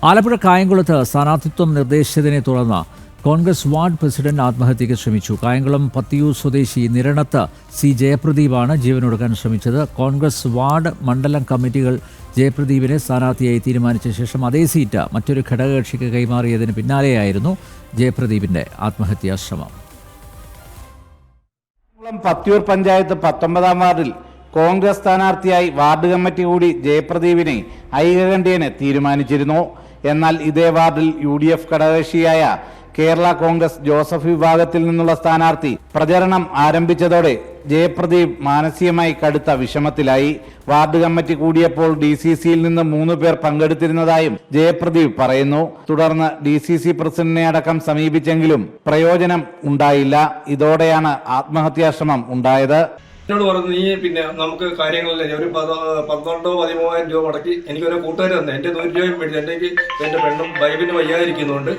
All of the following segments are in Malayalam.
ആലപ്പുഴ കായംകുളത്ത് സ്ഥാനാർത്ഥിത്വം നിർദ്ദേശിച്ചതിനെ തുടർന്ന് കോൺഗ്രസ് വാർഡ് പ്രസിഡന്റ് ആത്മഹത്യയ്ക്ക് ശ്രമിച്ചു. കായംകുളം പത്തിയൂർ സ്വദേശി നിരണത്ത് സി ജയപ്രദീപാണ് ജീവനൊടുക്കാൻ ശ്രമിച്ചത്. കോൺഗ്രസ് വാർഡ് മണ്ഡലം കമ്മിറ്റികൾ ജയപ്രദീപിനെ സ്ഥാനാർത്ഥിയായി തീരുമാനിച്ച ശേഷം അതേ സീറ്റ് മറ്റൊരു ഘടകകക്ഷിക്ക് കൈമാറിയതിന് പിന്നാലെയായിരുന്നു ജയപ്രദീപിന്റെ ആത്മഹത്യാ ശ്രമം. പത്തിയൂർ പഞ്ചായത്ത് 19-ാം വാർഡിൽ കോൺഗ്രസ് സ്ഥാനാർത്ഥിയായി വാർഡ് കമ്മിറ്റി കൂടി ജയപ്രദീപിനെ ഐകകണ്ഠ്യേന തീരുമാനിച്ചിരുന്നു. എന്നാൽ ഇതേ വാർഡിൽ UDF ഘടകകക്ഷിയായ കേരള കോൺഗ്രസ് ജോസഫ് വിഭാഗത്തിൽ നിന്നുള്ള സ്ഥാനാർത്ഥി പ്രചരണം ആരംഭിച്ചതോടെ ജയപ്രദീപ് മാനസികമായി കടുത്ത വിഷമത്തിലായി. വാർഡ് കമ്മിറ്റി കൂടിയപ്പോൾ DCCയിൽ നിന്ന് 3 പേർ പങ്കെടുത്തിരുന്നതായും ജയപ്രദീപ് പറയുന്നു. തുടർന്ന് DCC പ്രസിഡന്റിനെ അടക്കം സമീപിച്ചെങ്കിലും പ്രയോജനം ഉണ്ടായില്ല. ഇതോടെയാണ് ആത്മഹത്യാശ്രമം ഉണ്ടായത്. എന്നോട് പറഞ്ഞു, നീ പിന്നെ നമുക്ക് കാര്യങ്ങളില്ല, ഒരു 12,000-13,000 രൂപ മുടക്കി എനിക്കൊരു കൂട്ടുകാർ തന്നെ എൻ്റെ 100 രൂപയും മേടിച്ചു. എൻ്റെ പെണ്ണും ബൈബിന് വയ്യാതിരിക്കുന്നുണ്ട്,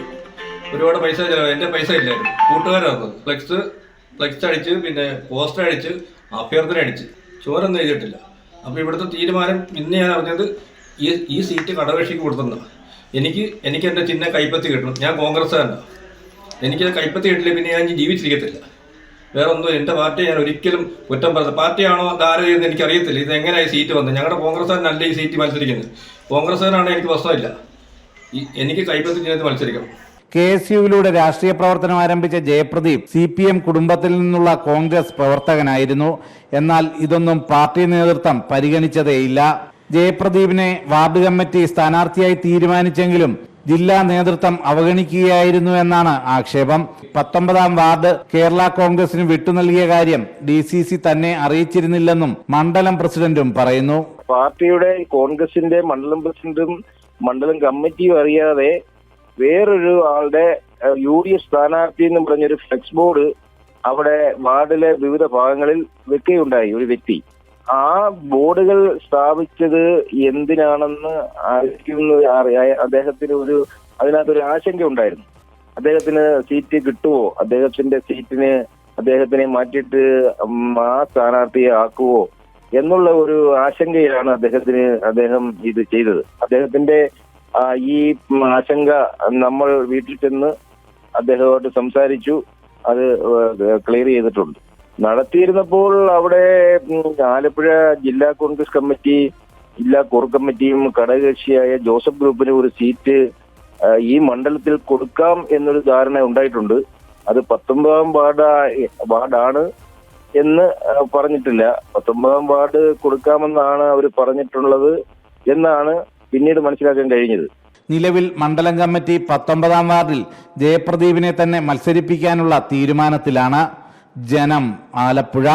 ഒരുപാട് പൈസ ചിലവ്, എൻ്റെ പൈസ ഇല്ലായിരുന്നു. കൂട്ടുകാരാണ് ഫ്ലെക്സ് അടിച്ച്, പിന്നെ പോസ്റ്റർ അടിച്ച്, അഭ്യർത്ഥന അടിച്ച്, ചോരൊന്നും എഴുതിയിട്ടില്ല. അപ്പോൾ ഇവിടുത്തെ തീരുമാനം ഇന്ന് ഞാൻ അറിഞ്ഞത് ഈ സീറ്റ് ഘടകകക്ഷിക്ക് കൊടുത്തതാണ്. എനിക്ക് എൻ്റെ ചിഹ്നം കൈപ്പത്തി കിട്ടണം. ഞാൻ കോൺഗ്രസ്സുകാരനാണ്. എനിക്കത് കൈപ്പത്തി കിട്ടില്ല, പിന്നെ ഞാൻ ജീവിച്ചിരിക്കത്തില്ല. വേറെ ഒന്നും എൻ്റെ പാർട്ടി ഞാൻ ഒരിക്കലും കുറ്റം പറഞ്ഞത്. പാർട്ടിയാണോ ധാര ചെയ്യുന്നത് എനിക്കറിയത്തില്ല. ഇതെങ്ങനെയായി സീറ്റ് വന്നത്? ഞങ്ങളുടെ കോൺഗ്രസ്സുകാരനല്ല ഈ സീറ്റ് മത്സരിക്കുന്നത്. കോൺഗ്രസ്സുകാരാണെങ്കിൽ എനിക്ക് പ്രശ്നമില്ല, എനിക്ക് കൈപ്പത്തി ചിഹ്നത്തിൽ മത്സരിക്കണം. KSUവിലൂടെ രാഷ്ട്രീയ പ്രവർത്തനം ആരംഭിച്ച ജയപ്രദീപ് CPM കുടുംബത്തിൽ നിന്നുള്ള കോൺഗ്രസ് പ്രവർത്തകനായിരുന്നു. എന്നാൽ ഇതൊന്നും പാർട്ടി നേതൃത്വം പരിഗണിച്ചതേയില്ല. ജയപ്രദീപിനെ വാർഡ് കമ്മിറ്റി സ്ഥാനാർത്ഥിയായി തീരുമാനിച്ചെങ്കിലും ജില്ലാ നേതൃത്വം അവഗണിക്കുകയായിരുന്നു എന്നാണ് ആക്ഷേപം. 19-ാം വാർഡ് കേരള കോൺഗ്രസിന് വിട്ടുനൽകിയ കാര്യം DCC തന്നെ അറിയിച്ചിരുന്നില്ലെന്നും മണ്ഡലം പ്രസിഡന്റും പറയുന്നു. പാർട്ടിയുടെ കോൺഗ്രസിന്റെ മണ്ഡലം പ്രസിഡന്റും മണ്ഡലം കമ്മിറ്റിയും അറിയാതെ വേറൊരു ആളുടെ UDF സ്ഥാനാർത്ഥി എന്ന് പറഞ്ഞൊരു ഫ്ലെക്സ് ബോർഡ് അവിടെ വാർഡിലെ വിവിധ ഭാഗങ്ങളിൽ വെക്കുകയുണ്ടായി ഒരു വ്യക്തി. ആ ബോർഡുകൾ സ്ഥാപിച്ചത് എന്തിനാണെന്ന് അദ്ദേഹത്തിന് അതിനകത്തൊരു ആശങ്ക ഉണ്ടായിരുന്നു. അദ്ദേഹത്തിന് സീറ്റ് കിട്ടുമോ, അദ്ദേഹത്തിനെ മാറ്റിയിട്ട് ആ സ്ഥാനാർത്ഥിയെ ആക്കുവോ എന്നുള്ള ഒരു ആശങ്കയിലാണ് അദ്ദേഹം ഇത് ചെയ്തത്. അദ്ദേഹത്തിന്റെ ഈ ആശങ്ക നമ്മൾ വീട്ടിൽ ചെന്ന് അദ്ദേഹമായിട്ട് സംസാരിച്ചു, അത് ക്ലിയർ ചെയ്തിട്ടുണ്ട്. നടത്തിയിരുന്നപ്പോൾ അവിടെ ആലപ്പുഴ ജില്ലാ കോൺഗ്രസ് കമ്മിറ്റി, ജില്ലാ കോർ കമ്മിറ്റിയും ഘടകകക്ഷിയായ ജോസഫ് ഗ്രൂപ്പിന് ഒരു സീറ്റ് ഈ മണ്ഡലത്തിൽ കൊടുക്കാം എന്നൊരു ധാരണ ഉണ്ടായിട്ടുണ്ട്. അത് 19-ാം വാർഡാണ് എന്ന് പറഞ്ഞിട്ടില്ല. 19-ാം വാർഡ് കൊടുക്കാമെന്നാണ് അവർ പറഞ്ഞിട്ടുള്ളത് എന്നാണ് പിന്നീട് മനസ്സിലാക്കാൻ കഴിഞ്ഞത്. നിലവിൽ മണ്ഡലം കമ്മിറ്റി 19-ാം വാർഡിൽ ജയപ്രദീപിനെ തന്നെ മത്സരിപ്പിക്കാനുള്ള തീരുമാനത്തിലാണ്. ജനം, ആലപ്പുഴ.